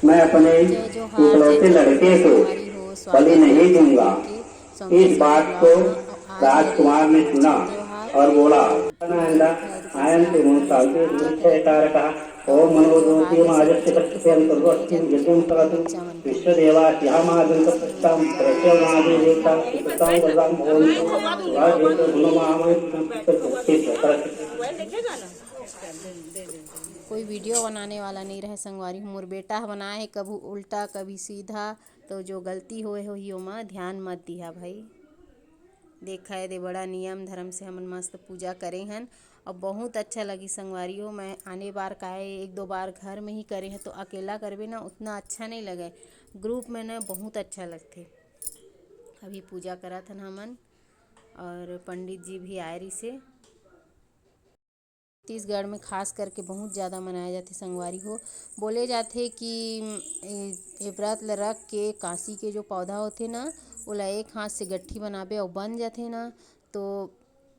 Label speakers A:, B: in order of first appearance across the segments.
A: मैं अपने
B: जय जोहार, जय
A: इकलौते लड़के
B: जगन्नाथ
A: को
B: संगवारी हो।
A: बलि
B: स्वागत है
A: नहीं
B: आप सभी
A: दूंगा।
B: के सौम्या
A: इस
B: सिंह
A: बात को
B: ब्लॉग में। और आज है
A: राजकुमार ने सुना
B: छठ त्योहार।
A: और बोला,
B: तो आइए खैर कैसे
A: आयन
B: आप लोग सब पूजा करत हैं।
A: ओम
B: और त्योहार
A: मनोज्योति
B: है, सब
A: महाजस्य
B: छठ के सब
A: कक्षतेन
B: मनाए
A: सर्वस्ति
B: जाते
A: यजुं
B: अपन
A: करतु
B: बच्चा मन के लिए।
A: विश्वदेवा स्याः
B: तो
A: महाजन
B: इसमें
A: प्रतिष्ठां प्रत्य
B: पूजा
A: महादेव
B: स्टार्ट
A: देवता
B: करते हैं।
A: प्रतिष्ठां वरदां भवन्तु
B: तो आइए
A: राजेन्द्र गुणमामय कृष्ण
B: कोई वीडियो बनाने वाला नहीं रहे संगवारी। मोर बेटा बनाए है कभी उल्टा कभी सीधा, तो जो गलती होए हो ही ओमा ध्यान मत दिया भाई। देखा है दे बड़ा नियम धर्म से हमन मस्त पूजा करे हन और बहुत अच्छा लगी संगवारी हो। मैं आने बार काहे एक दो बार घर में ही करे हैं, तो अकेला करबे ना उतना अच्छा नहीं लगे, ग्रुप में ना बहुत अच्छा लगते। अभी पूजा करत हन हमन और पंडित जी भी आए रही से। छत्तीसगढ़ में खास करके बहुत ज़्यादा मनाया जाते संगवारी हो। बोले जाते कि ए व्रत ल रख के कांसी के जो पौधा होते ना, ओला एक हाथ से गट्ठी बनाबे और बन जाते ना, तो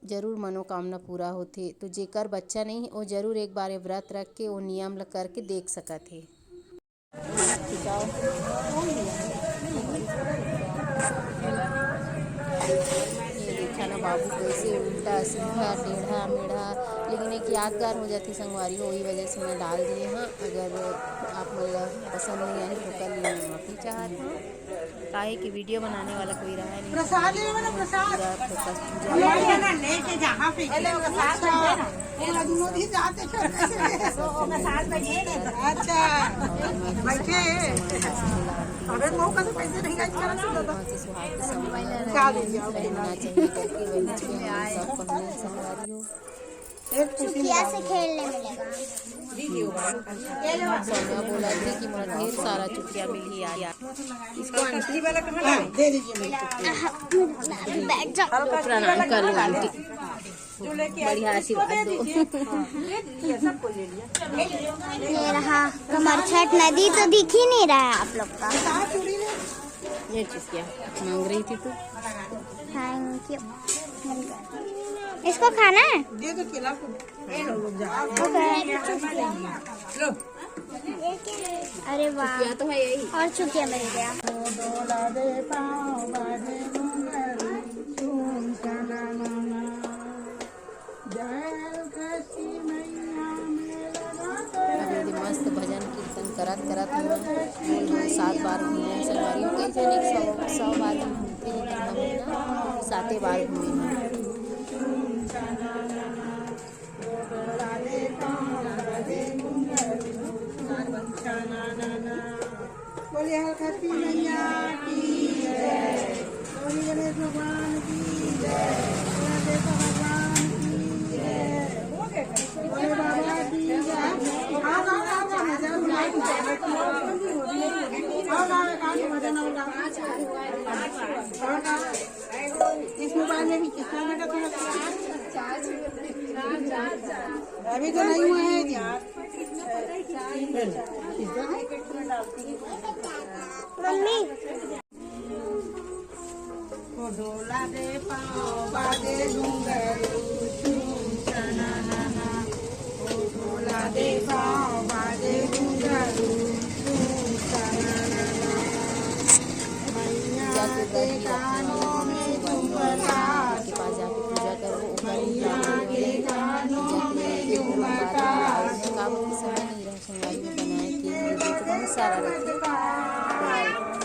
B: जरूर मनोकामना पूरा होते। तो जेकर बच्चा नहीं वो जरूर एक बार व्रत रख के वो नियम ल करके देख सकत है। ये देखा ना बाबू कैसे उल्टा सीधा टेढ़ा मेढ़ा, लेकिन एक यादगार हो जाती संगवारी हो, वही वजह से मैं डाल दिए हाँ। अगर आप मतलब पसंद नहीं आई तो कल मैं माफ़ी चाहती हूँ, काहे कि वीडियो बनाने वाला कोई रहा नहीं। संगवारी हो पूरा फोकस पूजा पहनना चाहिए करके वही सब पहने संगवारी हो।
C: चुकिया से खेलने मिलेगा।
B: सौम्या बोला थी कि मुझे ढेर सारा चुटिया मिली आज।
D: इसको आंटी वाला कहाँ है? दे दीजिए
C: बैठ जाओ।
B: प्रणाम कर लो आंटी, बढ़िया आशीर्वाद दो।
C: ये रहा कमरछठ नदी, तो दिख ही नहीं रहा है आप लोग का।
B: ये चीज क्या मांग रही थी तू?
C: Thank you. इसको खाना है?
D: दे दो केला को।
C: ओके।
D: लो।
C: अरे वाह,
B: चुटिया तो है यही।
C: और चुकिया मिल गया।
B: अभी मस्त भजन कीर्तन करत करत हम 7 बार घूमे संगवारी हो। कई जन 100 बार भी घूमते, लेकिन हम ना 7 बार घूमे हैं।
D: बोलिए हरखती मैया की जय, बोलिए गणेश भगवान की जय, देव भगवान की जय, बोले बाबा की जय। इस मोबाइल में भी कितना बेटा थोड़ा अभी तो नहीं हुआ है जी।
C: मम्मी
D: डोला दे पाओ बाजे घुंघरू झूम चना डोला दे पाओ बाजे घुंघरू झूम चना मैया के कानों में झुमका
B: के पास जाके पूजा करो।
D: मैया के कानों में झुमका
B: काबू के समय नहीं रहा संगवारी में बनाए के वीडियो तो बहुत सारा रहते, तो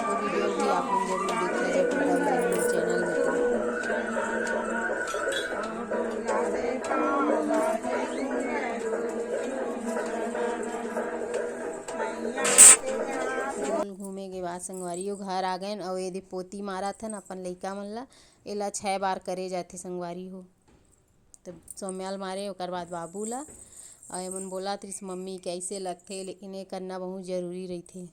B: वो वीडियो भी आप लोग जरूर देखिए जब डाल देंगे मेरे चैनल में। तो घूमे के बाद संगवारी हो घर आ गए और यदि पोती मारा था अपन लइका मन ला, एला 6 बार करे जाते संगवारी हो। तो सौम्याल मारे ओकर बाद बाबू ला, और एमन बोला त्रिस मम्मी कैसे लगथे, लेकिन ये करना बहुत जरूरी रहथे।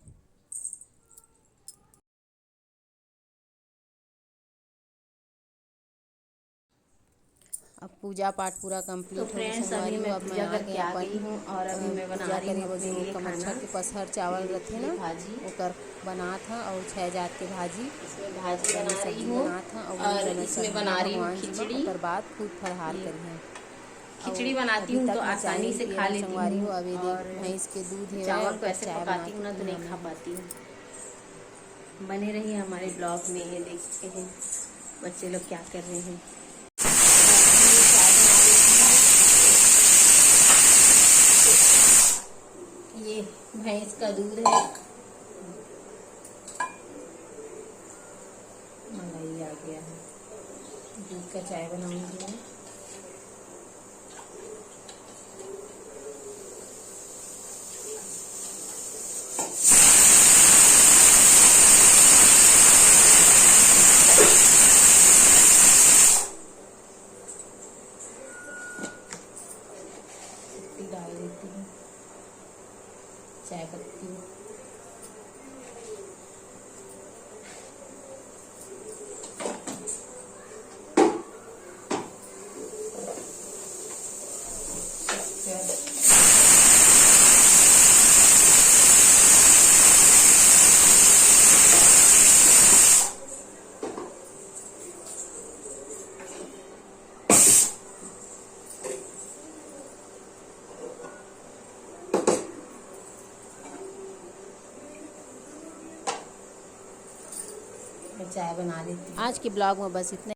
B: अब पूजा पाठ पूरा कंप्लीट हो गया संगवारी हो। अब मैं आ गई अपन हूँ और अभी मैं बना रही हूँ अपने लिए कमच्छा के पसहर चावल रहते ना भाजी ओकर बना था, और 6 जात के भाजी भाजी सब्जी बना था, और इसमें बना रही हूँ खिचड़ी। ओकर बाद खूब फरहार करी है।
E: खिचड़ी बनाती हूँ तो आसानी से खा लेती
B: संगवारी
E: हूँ,
B: हो अभी
E: और
B: भैंस के दूध है
E: चावल को ऐसे
B: चाय
E: पकाती हूँ ना
B: बनाती
E: तो नहीं खा पाती हूँ। बने रहिए हमारे ब्लॉग में। ये देखते हैं बच्चे लोग क्या कर रहे हैं। ये भैंस का दूध है, मलाई आ गया है, दूध का चाय बनाऊंगी मैं। डाल देती हूँ चाय पत्ती। मैं चाय बना लेती हूँ।
B: आज के ब्लॉग में बस इतना।